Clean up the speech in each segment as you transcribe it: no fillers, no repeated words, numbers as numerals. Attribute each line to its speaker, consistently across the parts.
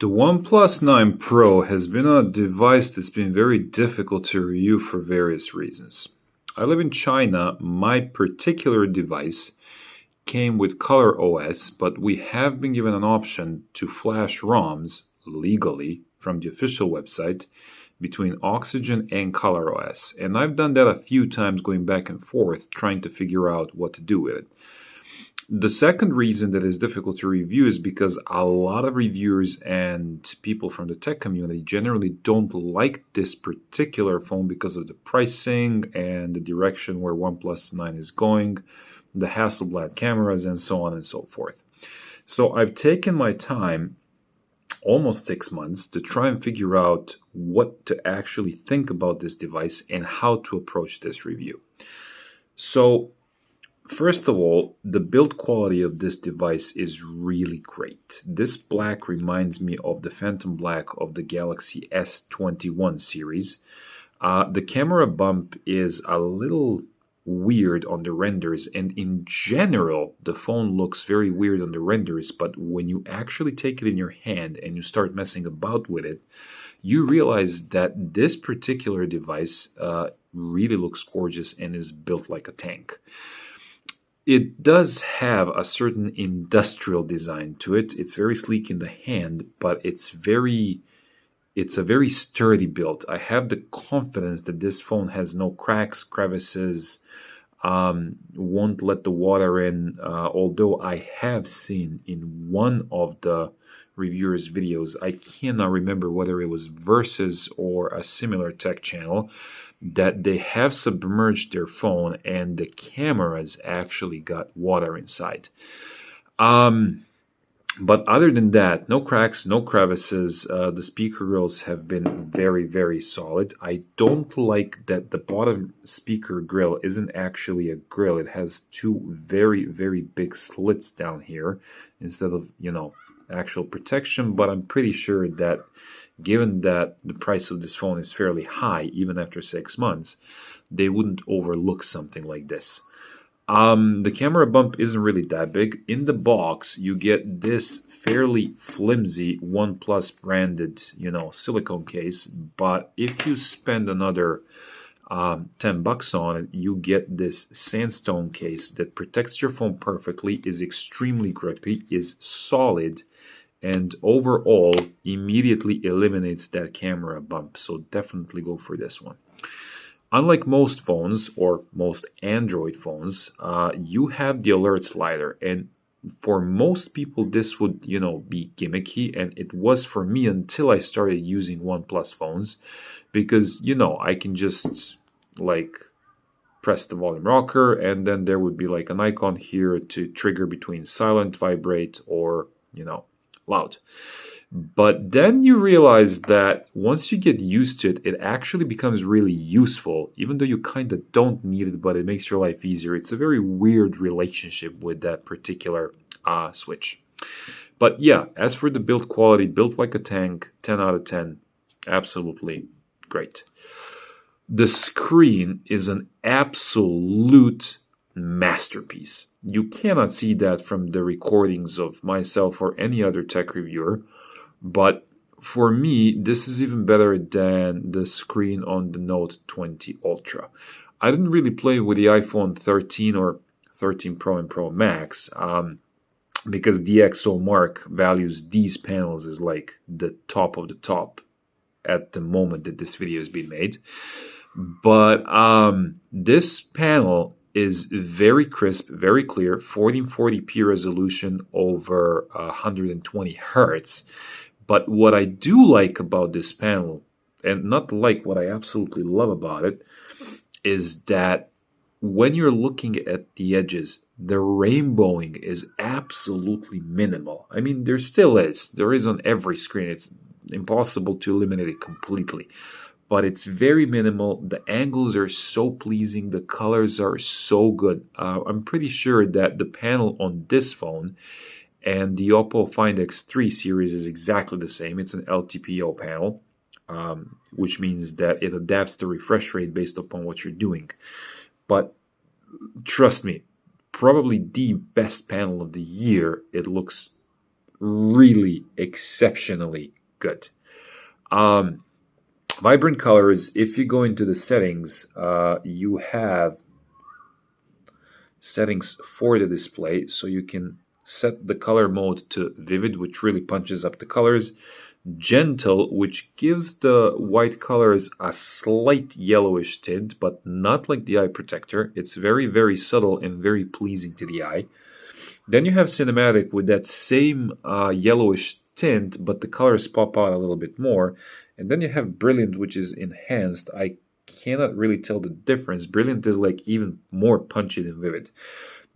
Speaker 1: The OnePlus 9 Pro has been a device that's been very difficult to review for various reasons. I live in China. My particular device came with Color OS, but we have been given an option to flash ROMs legally from the official website between Oxygen and Color OS. And I've done that a few times going back and forth trying to figure out what to do with it. The second reason that is difficult to review is because a lot of reviewers and people from the tech community generally don't like this particular phone because of the pricing and the direction where OnePlus 9 is going, the Hasselblad cameras, and so on and so forth. So I've taken my time, almost 6 months, to try and figure out what to actually think about this device and how to approach this review. So first of all, the build quality of this device is really great. This black reminds me of the Phantom Black of the Galaxy S21 series. The camera bump is a little weird on the renders, and in general, the phone looks very weird on the renders, but when you actually take it in your hand and you start messing about with it, you realize that this particular device really looks gorgeous and is built like a tank. It does have a certain industrial design to it. It's very sleek in the hand, but it's a very sturdy build. I have the confidence that this phone has no cracks, crevices, won't let the water in, although I have seen in one of the reviewers' videos, I cannot remember whether it was Versus or a similar tech channel, that they have submerged their phone and the cameras actually got water inside. But other than that, no cracks, no crevices. The speaker grills have been very, very solid. I don't like that the bottom speaker grill isn't actually a grill. It has two very, very big slits down here instead of, actual protection. But I'm pretty sure that given that the price of this phone is fairly high, even after 6 months, they wouldn't overlook something like this. The camera bump isn't really that big. In the box, you get this fairly flimsy OnePlus branded, silicone case. But if you spend another $10 on it, you get this sandstone case that protects your phone perfectly, is extremely grippy, is solid, and overall immediately eliminates that camera bump. So definitely go for this one. Unlike most phones or most Android phones, you have the alert slider, and for most people this would be gimmicky, and it was for me until I started using OnePlus phones, because I can just press the volume rocker, and then there would be an icon here to trigger between silent, vibrate, or loud. But then you realize that once you get used to it, it actually becomes really useful, even though you kind of don't need it, but it makes your life easier. It's a very weird relationship with that particular switch. But yeah, as for the build quality, built like a tank, 10 out of 10, absolutely great. The screen is an absolute masterpiece. You cannot see that from the recordings of myself or any other tech reviewer. But for me, this is even better than the screen on the Note 20 Ultra. I didn't really play with the iPhone 13 or 13 Pro and Pro Max because the DxOMark values these panels as the top of the top at the moment that this video is being made. But this panel is very crisp, very clear, 1440p resolution over 120 hertz. But what I do like about this panel, and not like what I absolutely love about it, is that when you're looking at the edges, the rainbowing is absolutely minimal. I mean, there still is. There is on every screen. It's impossible to eliminate it completely. But it's very minimal. The angles are so pleasing. The colors are so good. I'm pretty sure that the panel on this phone and the Oppo Find X3 series is exactly the same. It's an LTPO panel, which means that it adapts the refresh rate based upon what you're doing. But trust me, probably the best panel of the year. It looks really exceptionally good. Um, Vibrant colors, if you go into the settings, you have settings for the display, so you can set the color mode to vivid, which really punches up the colors, gentle, which gives the white colors a slight yellowish tint, but not like the eye protector. It's very, very subtle and very pleasing to the eye. Then you have cinematic with that same yellowish tint, but the colors pop out a little bit more. And then you have brilliant, which is enhanced. I cannot really tell the difference. Brilliant is like even more punchy than vivid.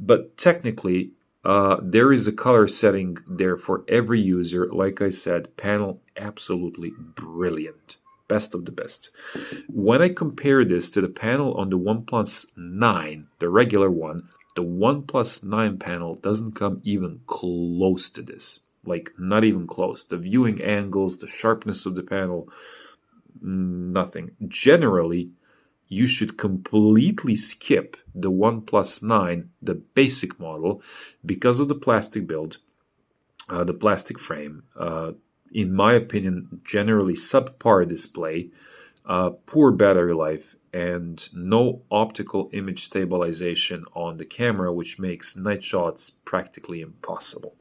Speaker 1: But technically, there is a color setting there for every user. Like I said, panel absolutely brilliant. Best of the best. When I compare this to the panel on the OnePlus 9, the regular one, the OnePlus 9 panel doesn't come even close to this. Like, not even close. The viewing angles, the sharpness of the panel, nothing. Generally, you should completely skip the OnePlus 9, the basic model, because of the plastic build, the plastic frame. In my opinion, generally subpar display, poor battery life, and no optical image stabilization on the camera, which makes night shots practically impossible.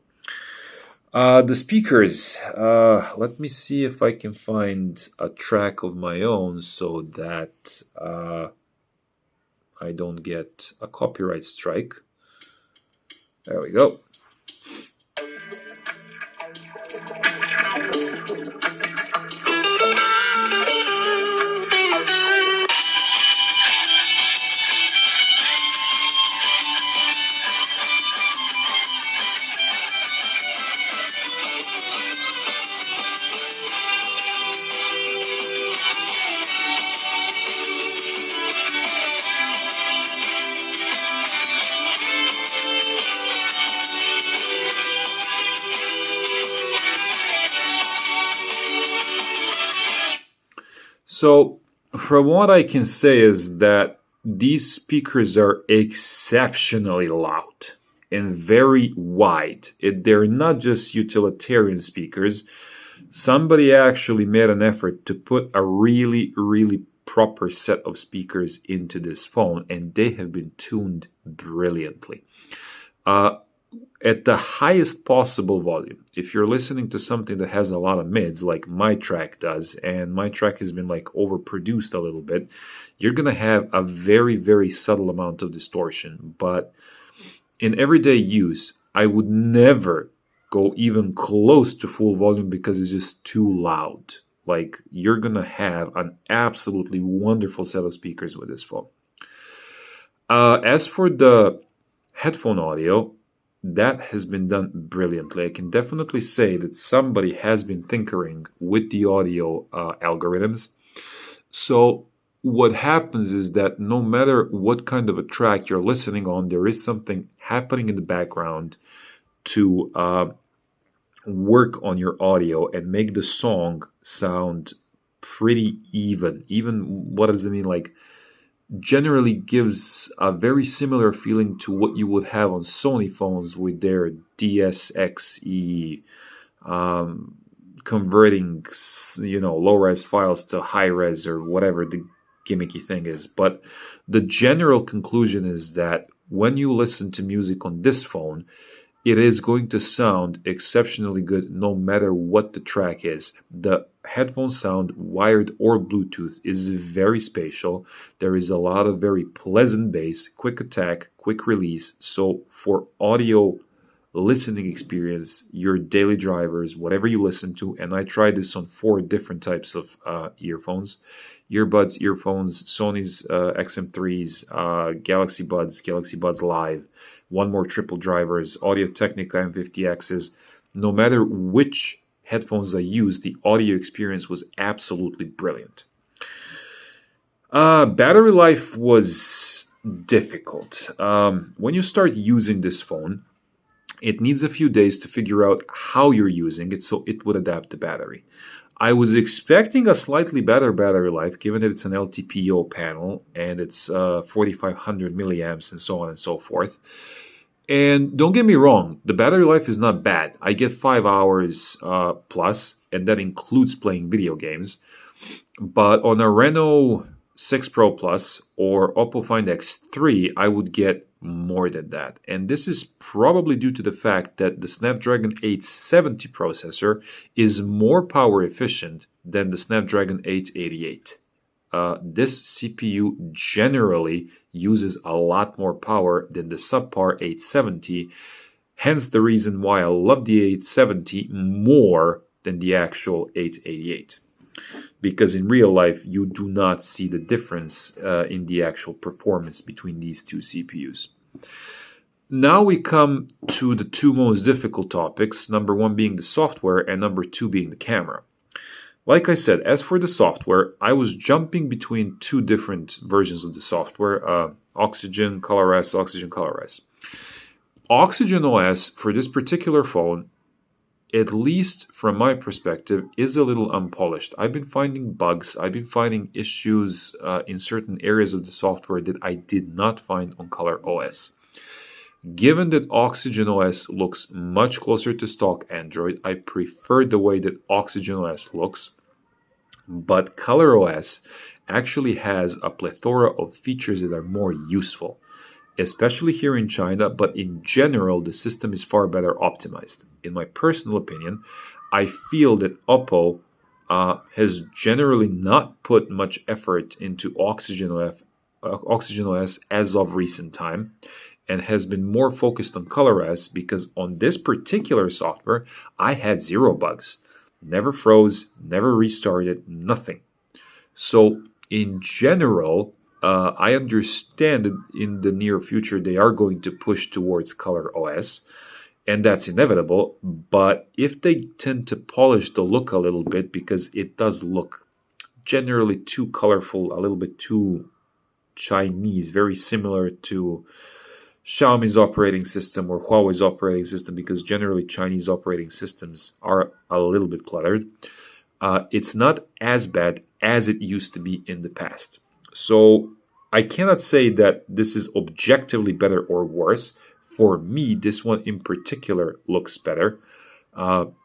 Speaker 1: The speakers, let me see if I can find a track of my own so that I don't get a copyright strike. There we go. So, from what I can say is that these speakers are exceptionally loud and very wide. They're not just utilitarian speakers. Somebody actually made an effort to put a really, really proper set of speakers into this phone, and they have been tuned brilliantly. At the highest possible volume, if you're listening to something that has a lot of mids, like my track does, and my track has been like overproduced a little bit, you're going to have a very, very subtle amount of distortion. But in everyday use, I would never go even close to full volume because it's just too loud. Like, you're going to have an absolutely wonderful set of speakers with this phone. As for the headphone audio, that has been done brilliantly. I can definitely say that somebody has been tinkering with the audio algorithms. So what happens is that no matter what kind of a track you're listening on, there is something happening in the background to work on your audio and make the song sound pretty even. Even, what does it mean? Like, generally gives a very similar feeling to what you would have on Sony phones with their DSXE, converting, low-res files to high-res or whatever the gimmicky thing is. But the general conclusion is that when you listen to music on this phone, it is going to sound exceptionally good no matter what the track is. The headphone sound, wired or Bluetooth, is very spatial. There is a lot of very pleasant bass, quick attack, quick release. So for audio listening experience, your daily drivers, whatever you listen to, and I tried this on 4 different types of earphones, Sony's XM3s, Galaxy Buds Live, one more triple drivers, Audio-Technica M50Xs. No matter which headphones I used, the audio experience was absolutely brilliant. Battery life was difficult. When you start using this phone, it needs a few days to figure out how you're using it so it would adapt the battery. I was expecting a slightly better battery life, given that it's an LTPO panel and it's 4,500 milliamps and so on and so forth. And don't get me wrong, the battery life is not bad. I get 5 hours plus, and that includes playing video games. But on a Reno 6 Pro Plus or Oppo Find X3, I would get more than that. And this is probably due to the fact that the Snapdragon 870 processor is more power efficient than the Snapdragon 888. This CPU generally uses a lot more power than the subpar 870, hence the reason why I love the 870 more than the actual 888. Because in real life, you do not see the difference in the actual performance between these two CPUs. Now we come to the two most difficult topics, number one being the software and number two being the camera. Like I said, as for the software, I was jumping between two different versions of the software, Oxygen, ColorOS, Oxygen, ColorOS. Oxygen OS for this particular phone, at least from my perspective, is a little unpolished. I've been finding bugs, I've been finding issues in certain areas of the software that I did not find on ColorOS. Given that Oxygen OS looks much closer to stock Android, I prefer the way that Oxygen OS looks, but ColorOS actually has a plethora of features that are more useful, especially here in China, but in general, the system is far better optimized. In my personal opinion, I feel that Oppo has generally not put much effort into Oxygen OS as of recent time, and has been more focused on ColorOS because on this particular software, I had zero bugs. Never froze, never restarted, nothing. So in general, I understand that in the near future they are going to push towards ColorOS, and that's inevitable. But if they tend to polish the look a little bit, because it does look generally too colorful, a little bit too Chinese, very similar to Xiaomi's operating system or Huawei's operating system, because generally Chinese operating systems are a little bit cluttered. It's not as bad as it used to be in the past. So I cannot say that this is objectively better or worse. For me, this one in particular looks better,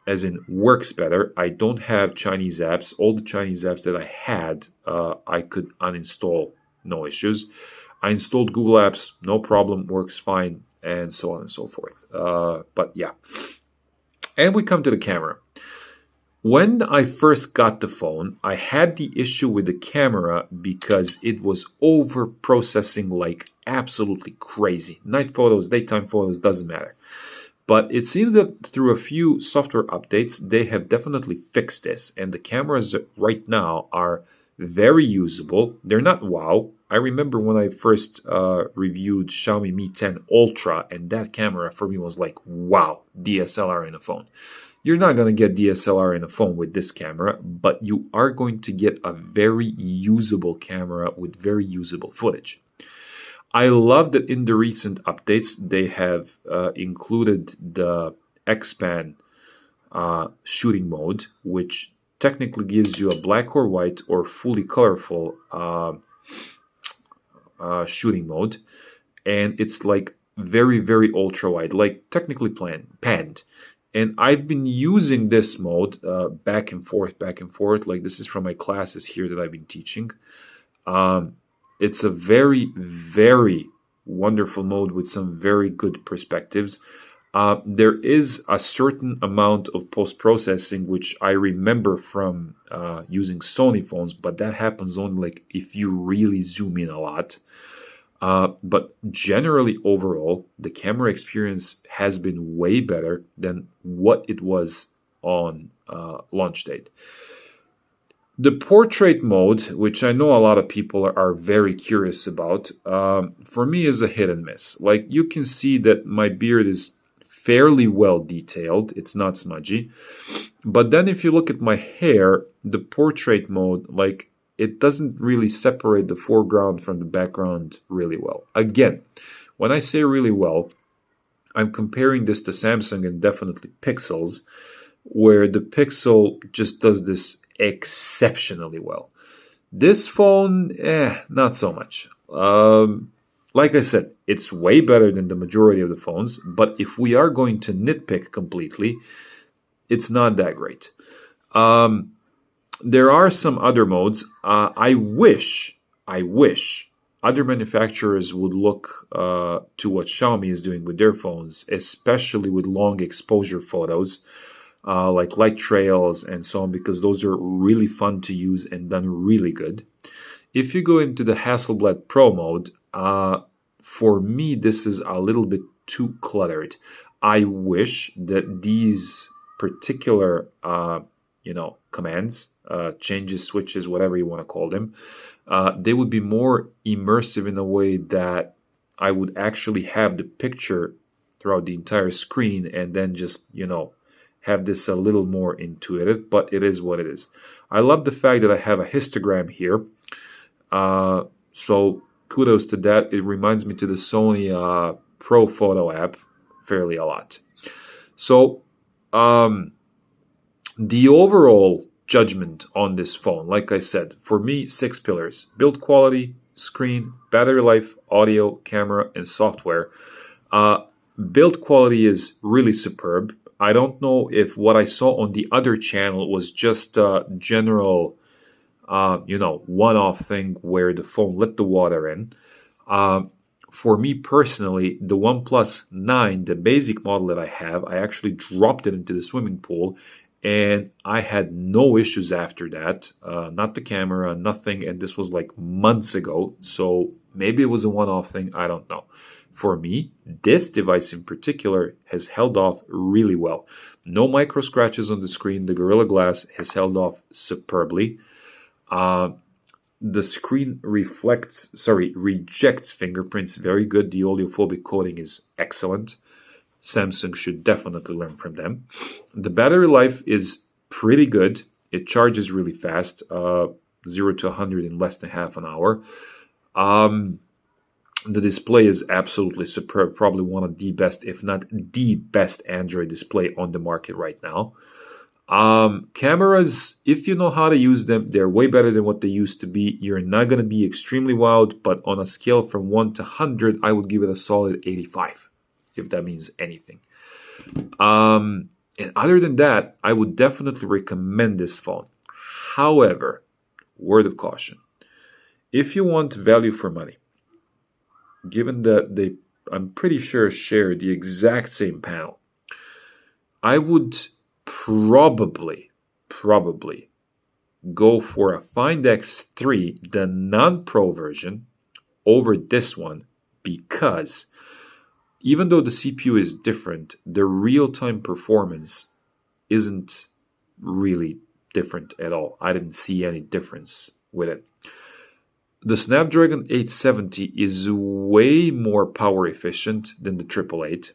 Speaker 1: as in works better. I don't have Chinese apps. All the Chinese apps that I had, I could uninstall, no issues. I installed Google Apps, no problem, works fine, and so on and so forth. But yeah. And we come to the camera. When I first got the phone, I had the issue with the camera because it was over processing like absolutely crazy. Night photos, daytime photos, doesn't matter. But it seems that through a few software updates, they have definitely fixed this. And the cameras right now are very usable. They're not wow. I remember when I first reviewed Xiaomi Mi 10 Ultra, and that camera for me was like, wow, DSLR in a phone. You're not going to get DSLR in a phone with this camera, but you are going to get a very usable camera with very usable footage. I love that in the recent updates, they have included the X-Pan shooting mode, which technically gives you a black or white or fully colorful shooting mode, and it's like very, very ultra wide, like technically panned. And I've been using this mode back and forth. Like this is from my classes here that I've been teaching. It's a very, very wonderful mode with some very good perspectives. There is a certain amount of post-processing, which I remember from using Sony phones, but that happens only like if you really zoom in a lot. But generally, overall, the camera experience has been way better than what it was on launch date. The portrait mode, which I know a lot of people are very curious about, for me is a hit and miss. Like you can see that my beard is fairly well detailed. It's not smudgy. But then if you look at my hair, the portrait mode, like it doesn't really separate the foreground from the background really well. Again, when I say really well, I'm comparing this to Samsung and definitely Pixels, where the Pixel just does this exceptionally well. This phone, not so much. Like I said, it's way better than the majority of the phones, but if we are going to nitpick completely, it's not that great. Um, there are some other modes. I wish other manufacturers would look to what Xiaomi is doing with their phones, especially with long exposure photos, like light trails and so on, because those are really fun to use and done really good. If you go into the Hasselblad Pro mode, for me, this is a little bit too cluttered. I wish that these particular, commands, changes, switches, whatever you want to call them, they would be more immersive in a way that I would actually have the picture throughout the entire screen and then just, have this a little more intuitive, but it is what it is. I love the fact that I have a histogram here. So kudos to that. It reminds me to the Sony Pro Photo app fairly a lot. So the overall judgment on this phone, like I said, for me, 6 pillars: build quality, screen, battery life, audio, camera, and software. Build quality is really superb. I don't know if what I saw on the other channel was just a general, one-off thing where the phone let the water in. For me personally, the OnePlus 9, the basic model that I have, I actually dropped it into the swimming pool and I had no issues after that. Not the camera, nothing. And this was like months ago. So maybe it was a one-off thing. I don't know. For me, this device in particular has held off really well. No micro scratches on the screen. The Gorilla Glass has held off superbly. The screen rejects fingerprints very good. The oleophobic coating is excellent. Samsung should definitely learn from them. The battery life is pretty good. It charges really fast, 0 to 100 in less than half an hour. The display is absolutely superb, probably one of the best, if not the best Android display on the market right now. Cameras, if you know how to use them, they're way better than what they used to be. You're not going to be extremely wowed, but on a scale from 1 to 100, I would give it a solid 85, if that means anything. And other than that, I would definitely recommend this phone. However, word of caution, if you want value for money, given that they, I'm pretty sure, share the exact same panel, I would probably go for a Find X3, the non-Pro version, over this one, because even though the CPU is different, the real-time performance isn't really different at all. I didn't see any difference with it. The Snapdragon 870 is way more power efficient than the 888.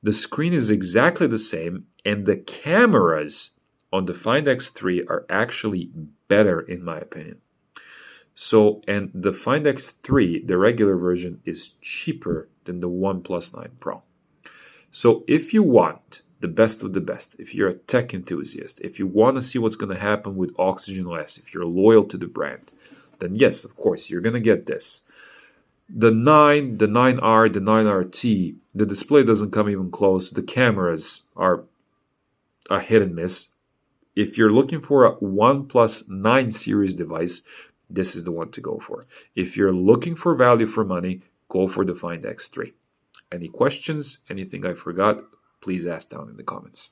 Speaker 1: The screen is exactly the same, and the cameras on the Find X3 are actually better in my opinion. So, and the Find X3, the regular version, is cheaper than the OnePlus 9 Pro. So if you want the best of the best, if you're a tech enthusiast, if you want to see what's going to happen with Oxygen OS, if you're loyal to the brand, then yes, of course, you're going to get this. The 9, the 9R, the 9RT, the display doesn't come even close. The cameras are a hit and miss. If you're looking for a OnePlus 9 series device, this is the one to go for. If you're looking for value for money, go for the Find X3. Any questions, anything I forgot, please ask down in the comments.